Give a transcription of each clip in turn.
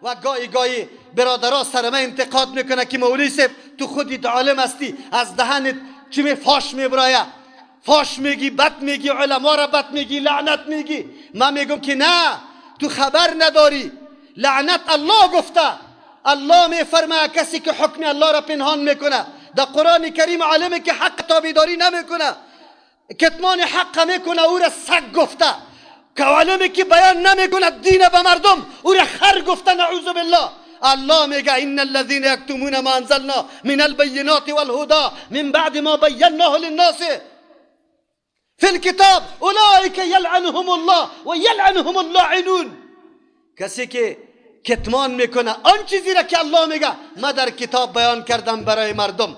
و گاهی برادرها سر من انتقاد میکنه که مولوی صاحب تو خودت عالم هستی، از دهنت چی می فاش میبرایه، فاش میگی، بد میگی، علما را بد میگی، لعنت میگی. من میگم که نه، تو خبر نداری. لعنت الله گفته. الله میفرماید کسی که حکم الله را پنهان میکنه، در قرآن کریم عالمی که حق تابعداری نمیکنه، کتمان حق میکنه، او را سگ گفته. که عالمی که بیان نمیکنه دین به مردم، او را خر گفته. نعوذ بالله. الله میگه ان الذين يكتمون ما انزلنا من البينات والهدى من بعد ما بيناه للناس في الكتاب اولئك يلعنهم الله ويلعنهم اللاعنون. کسی که کتمان میکنه آن چیزی را که الله میگه ما در کتاب بیان کردم برای مردم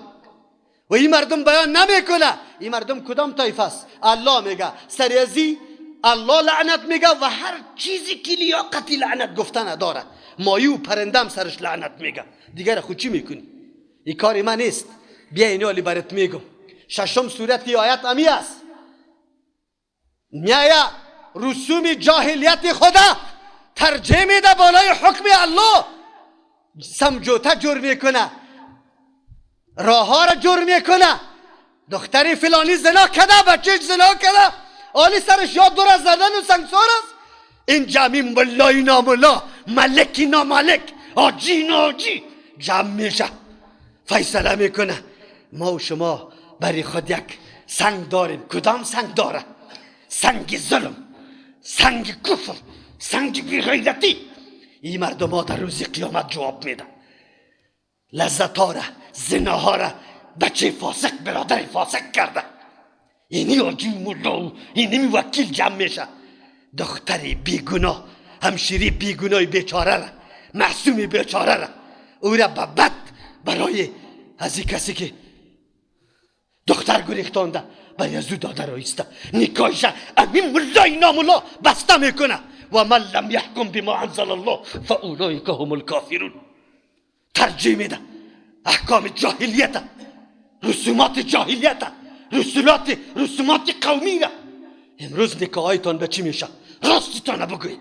و این مردم بیان نمیکنه، این مردم کدام طایفه است؟ الله میگه سر ازی الله لعنت میگه و هر چیزی که لیاقتی لعنت گفتن نداره. ماهی و پرندم سرش لعنت میگه. دیگر خود چی میکنی؟ این کاری من نیست. بیا اینو علی برات میگم. ششم سورت کی آیت امی است. میایا رسوم جاهلیت خدا ترجمه میده بالای حکم الله. سمجوته جور میکنه، راه ها را جور میکنه. دختری فلانی زنا کده، بچهش زنا کده، آلی سرش یاد دور از زدن و سنگسار است. این جمعی ملای ناملا، ملکی ناملک، آجی ناجی جمع میشه، فیصله میکنه. ما و شما برای خود یک سنگ داریم. کدام سنگ داره؟ سنگ ظلم، سنگ کفر، سنگ بیغیرتی. این مردم ها در روز قیامت جواب میدن. لذت ها را، زنا ها را بچه فاسق برادر فاسق کرده. اینی آجی ملا، اینی وکیل جمع میشه. دختری بیگناه، همشیری بیگناه بیچاره را، معصومی بیچاره را، او را به بد برای از این کسی که دختر گریختانده برای از او داده رایسته نکایش امین ملای ناملا بسته میکنه. و من لم یحکم بما انزل الله فاولئک هم الکافرون. ترجیح میده احکام جاهلیت، رسومات جاهلیت، رسومات قومی را. امروز نکاحایتان به چی میشه؟ راستتان بگوید.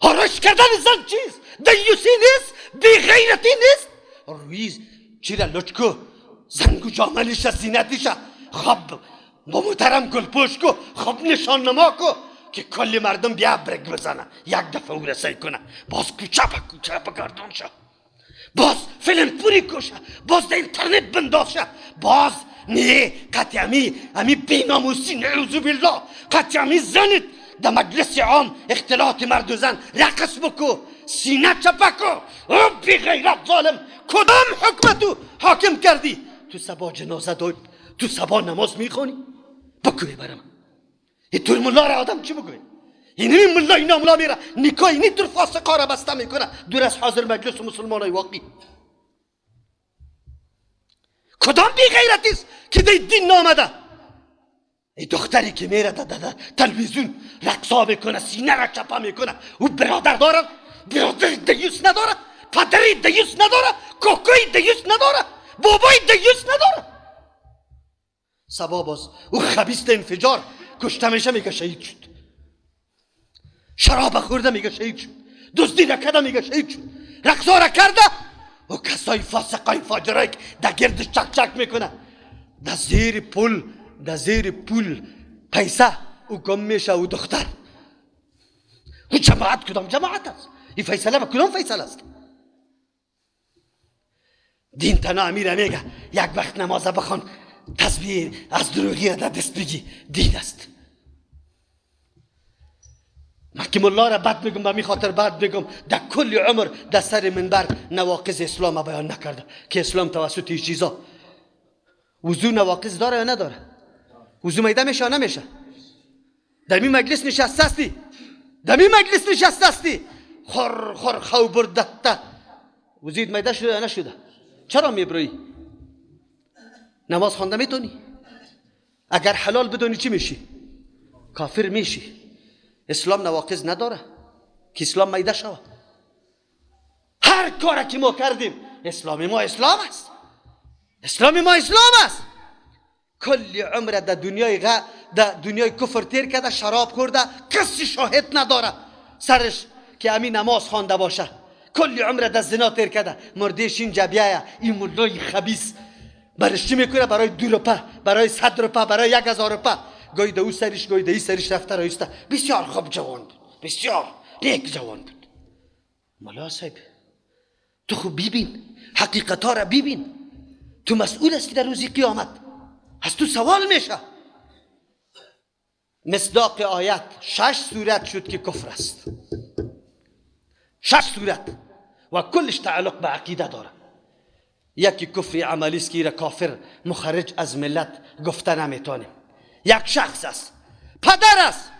هرش کردن زن چیز دیوسی نیست، بیغیرتی نیست. رویز چیره لچکو زنگو جاملیشه، زینتیشه، خب با محترم گل پوش کو، خب نشان نما کو که کلی مردم بیا برگ بزنه، یک دفعه او رسی کنه، باز کوچه بگردان شه، باز فیلم پوری کشه، باز در اینترنت بنداز شه، باز نه قطع امی بیناموسی نعوذ بالله، قطع امی زنید در مجلس عام اختلاط مرد و زن رقص بکو، سینه چپه کو. او بی غیرت ظالم، کدام حکمتو حاکم کردی؟ تو سبا جنازه داری، تو سبا نماز میخونی؟ بگوی برام این طور ملا را آدم چی بگوی؟ اینی ملا اینا ملا میره نکاح اینی طور فاسقا را بسته میکنه دور از حاضر مجلس مسلمان های واقعی. کدام بی غیرتیست که دی دین نامده؟ ای دختری که میره در تلویزیون رقصا میکنه، سینه را چپا میکنه، او برادر داره؟ برادر دیوس نداره؟ پدری دیوس نداره؟ کوکوی دیوس نداره؟ بابای دیوس نداره؟ سبا باز او خبیث انفجار کشته میشه میگه شهید شد، شراب خورده میگه شهید شد، دزدی نکرده میگه شهید شد، رقصا را کرده. و کسای فاسقای فاجرای که در گردش چک چک میکنه، در زیر پول پیسه او گم میشه. او دختر، او جماعت کدام جماعت است؟ این فیصله با کدام فیصله است؟ دین تنها امیر میگه یک وقت نماز بخوان، تسبیح از دروغی را در دست بگی، دین است. محکم الله را بد میگم، به می خاطر بد میگم در کل عمر در سر منبر نواقض اسلام بیان نکرده که اسلام توسط این چیزا. وضو نواقض داره یا نداره؟ وضو میده میشه یا نمیشه؟ در می مجلس نشسته استی، در می مجلس نشسته استی، خور خو بردته، وضوید میده شده یا نشده؟ چرا میبروی؟ نماز خوانده میتونی؟ اگر حلال بدونی چی میشی؟ کافر میشی. اسلام نواقض نداره که اسلام میده شود. هر کاری که ما کردیم اسلامی ما اسلام است، اسلامی ما اسلام است. کل عمر در دنیای کفر تیر کرده، شراب خورده، کسی شاهد نداره، سرش که همین نماز خوانده باشه، کل عمر در زنا تیر کرده، مردیش اینجا بیایه این ملای خبیث برش چی میکنه؟ برای 2 روپه، برای 100 روپه، برای 1000 روپه، گاهی ده او سرش گاهی ده ای سرش رفته رایسته. بسیار خوب جوان بود، بسیار نیک جوان بود. مولا صاحب تو خوب ببین، حقیقتا را ببین، تو مسئول هستی در روزی قیامت، از تو سوال میشه. مصداق آیت 6 صورت شد که کفر است، 6 صورت و کلش تعلق به عقیده داره. یکی کفر عملی است که کافر مخرج از ملت گفته نمیتونه. یک شخص است، پدر است،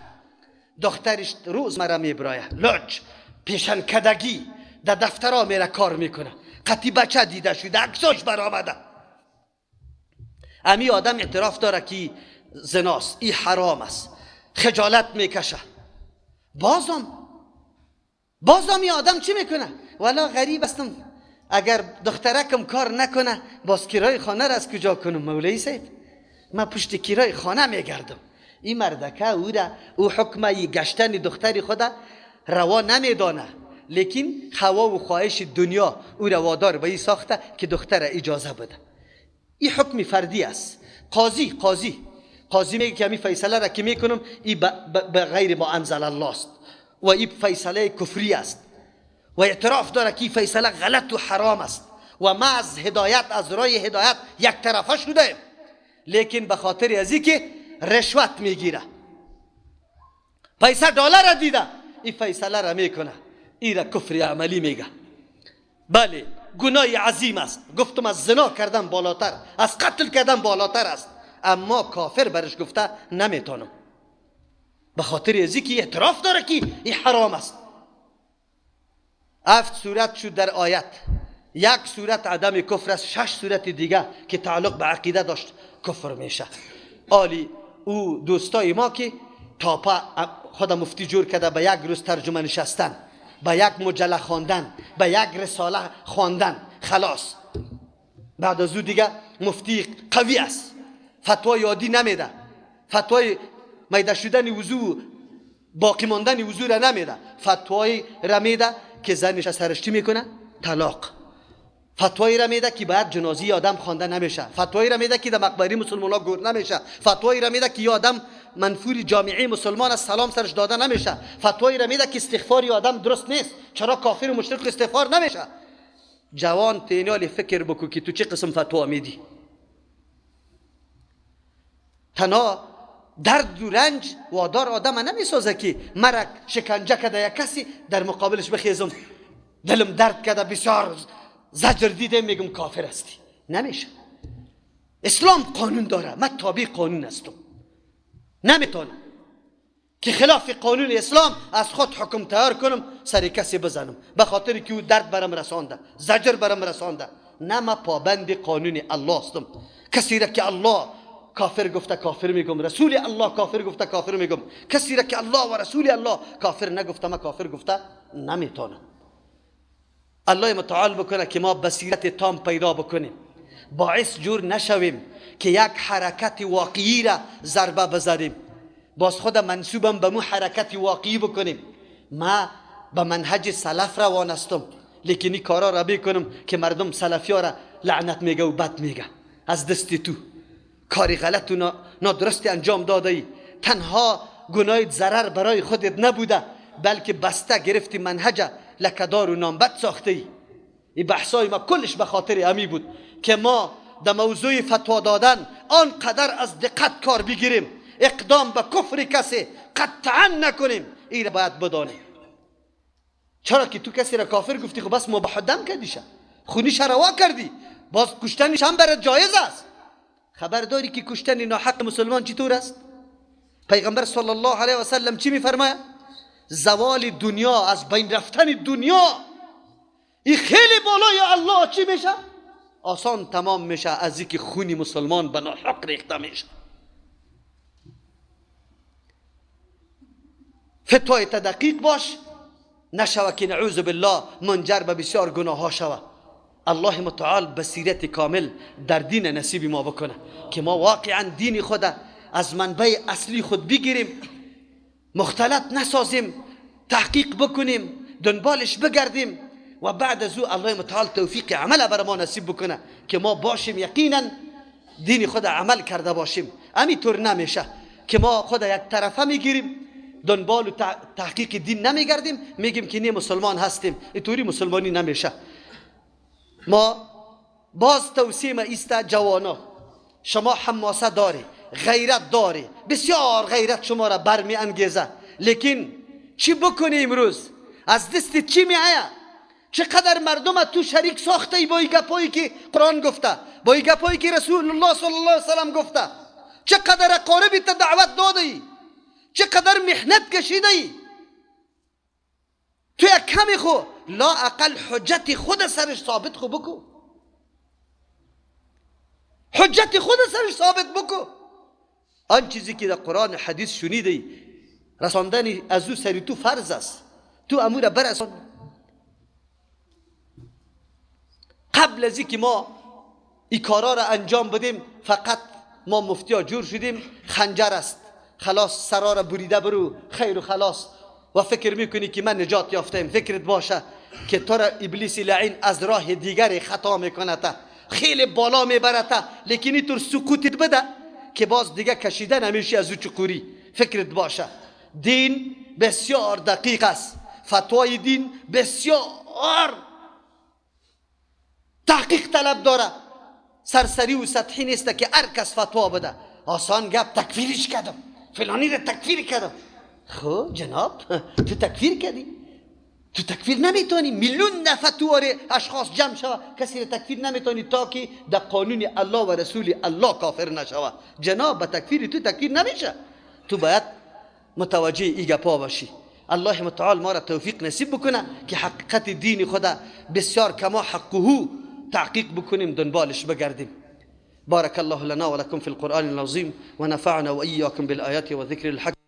دخترش روز مرا میبرایه، لج پیشن کدگی در دفترها میره کار میکنه، قطعی بچه دیده شده، عکساش برآمده. امی آدم اعتراف داره که زناست، این حرام است، خجالت میکشه. بازم این آدم چی میکنه؟ والا غریب استم، اگر دخترکم کار نکنه باز کرای خانه را از کجا کنم؟ مولوی صاحب من پشت کرای خانه میگردم. این مردکه او حکمه گشتن دختری خدا روا نمیدانه، لیکن هوا و خواهش دنیا او را وادار به این ساخته که دختر اجازه بده. این حکم فردی است. قاضی میگه که همین فیصله را که میکنم این به غیر ما انزل الله است و این فیصله کفری است و اعتراف داره که این فیصله غلط و حرام است و ما از هدایت، از راه هدایت یک طرفه شده، لیکن به خاطر ازی که رشوت میگیره، $5 را دیده، این فیصله را میکنه، این را کفر عملی میگه. بله گناه عظیم است، گفتم از زنا کردن بالاتر، از قتل کردن بالاتر است، اما کافر برش گفته نمیتونم به خاطر ازی که اعتراف داره که این حرام است. 7 صورت شد در آیت، 1 صورت عدم کفر است، 6 صورت دیگه که تعلق به عقیده داشت کفر میشه. آلی او دوستای ما که تاپا خود مفتی جور کرده به یک روز ترجمه نشستن، به یک مجله خواندن، به یک رساله خواندن، خلاص بعد از او دیگه مفتی قوی است، فتوای عادی نمیده، فتوای میده شدن وضو باقی ماندن وضو را نمیده، فتوای را میده که زنش از سرش چی میکنه؟ طلاق. فتوایی را میده که باید جنازی آدم خوانده نمیشه، فتوایی را میده که در مقبره مسلمان ها گور نمیشه، فتوایی را میده که یا آدم منفور جامعه مسلمان از سلام سرش داده نمیشه، فتوایی را میده که استغفاری آدم درست نیست، چرا کافر و مشرک استغفار نمیشه. جوان تینالی فکر بکو که تو چه قسم فتوا میدی. تنها درد و رنج وادار آدم نمیسازه که مرا شکنجه کده یک کسی در مقابلش بخیزم دلم درد کده بسیار زجر دیده میگم کافر هستی. نمیشه. اسلام قانون داره، من تابع قانون هستم، نمیتونم که خلاف قانون اسلام از خود حکم تیار کنم سر کسی بزنم به خاطر که او درد برم رسانده، زجر برم رسانده. نه، من پابند قانون الله هستم. کسی را که الله کافر گفته کافر میگم، رسول الله کافر گفته کافر میگم. کسی را که الله و رسول الله کافر نگفته من کافر گفته نمیتونم. الله متعال بکنه که ما بصیرت تام پیدا بکنیم، باعث جور نشویم که یک حرکت واقعی را ضربه بزنیم، باز خود منصوبم به مو حرکت واقعی بکنیم. ما به منهج سلف روان هستم، لیکن این کارا را بکنم که مردم سلفی ها را لعنت میگه و بد میگه. از دست تو کاری غلط و نادرست انجام داده ای، تنها گناه ضرر برای خودت نبوده بلکه بسته گرفتی منهج لکدار و نامبد ساخته ای. این بحثای ما کلش به خاطر امی بود که ما در موضوع فتوا دادن آنقدر از دقت کار بگیریم، اقدام به کفر کسی قطعا نکنیم. این را باید بدانیم. چرا که تو کسی را کافر گفتی خب بس مباح دم کردیشه، خونیش روا کردی، باز کشتنش هم برات جایز است. خبر داری که کشتن ناحق مسلمان چطور است؟ پیغمبر صلی الله علیه و سلم چی میفرماید؟ زوال دنیا، از بین رفتن دنیا، این خیلی بالای الله چی میشه؟ آسان تمام میشه از اینکه خونی مسلمان به ناحق ریخته میشه. فتوای تدقیق باش، نشوه که نعوذ بالله منجر به بسیار گناه ها شوه. الله متعال بصیرت کامل در دین نصیب ما بکنه که ما واقعا دین خود از منبع اصلی خود بگیریم، مختلط نسازیم، تحقیق بکنیم، دنبالش بگردیم و بعد از او الله متعال توفیق عمل بر ما نصیب بکنه که ما باشیم یقینا دین خود عمل کرده باشیم. همینطور نمیشه که ما خود یک طرفه میگیریم، دنبال و تحقیق دین نمیگردیم، میگیم که نه مسلمان هستیم. اینطوری مسلمانی نمیشه. ما باز توصیه ما ایست جوانا، شما حماسه داری، غیرت داری، بسیار غیرت شما را برمی انگیزه، لیکن چی بکنی امروز؟ از دست چی می آید؟ چقدر مردم تو شریک ساخته ای با این گپایی که قرآن گفته، با این گپایی که رسول الله صلی الله علیه وسلم گفته؟ چقدر اقاربی تا دعوت داده ای؟ چقدر محنت کشیده ای؟ تو یک کمی خو لا اقل حجت خود سرش ثابت خو بکو، حجت خود سرش ثابت بکو. آن چیزی که در قرآن حدیث شنیده رساندن از او سری تو فرض است، تو امور برسان. قبل از اینکه ما این کارا را انجام بدیم فقط ما مفتی ها جور شدیم خنجر است، خلاص سرا را بریده برو خیر و خلاص و فکر میکنی که من نجات یافتم. فکرت باشه که تو را ابلیس لعین از راه دیگر خطا میکنه، خیلی بالا میبرته، لیکن اینطور سکوتت بده که باز دیگه کشیده نمیشی از او چقوری. فکرت باشه دین بسیار دقیق است، فتوای دین بسیار تحقیق طلب داره، سرسری و سطحی نیست که هر کس فتوا بده. آسان گپ تکفیرش کردم، فلانی را تکفیر کردم. خب جناب تو تکفیر کردی؟ تو تکفیر نمیتونی. میلیون نفر تو اشخاص جمع شوه، کسی را تکفیر نمیتونی تا که در قانون الله و رسول الله کافر نشوه. جناب به تکفیر تو تکفیر نمیشه. تو باید متوجه ای گپا باشی. الله متعال ما را توفیق نصیب بکنه که حقیقت دین خدا بسیار کما حقه تحقیق بکنیم، دنبالش بگردیم. بارك الله لنا ولكم في القرآن العظيم ونفعنا وإياكم بالآيات وذكر الحكيم.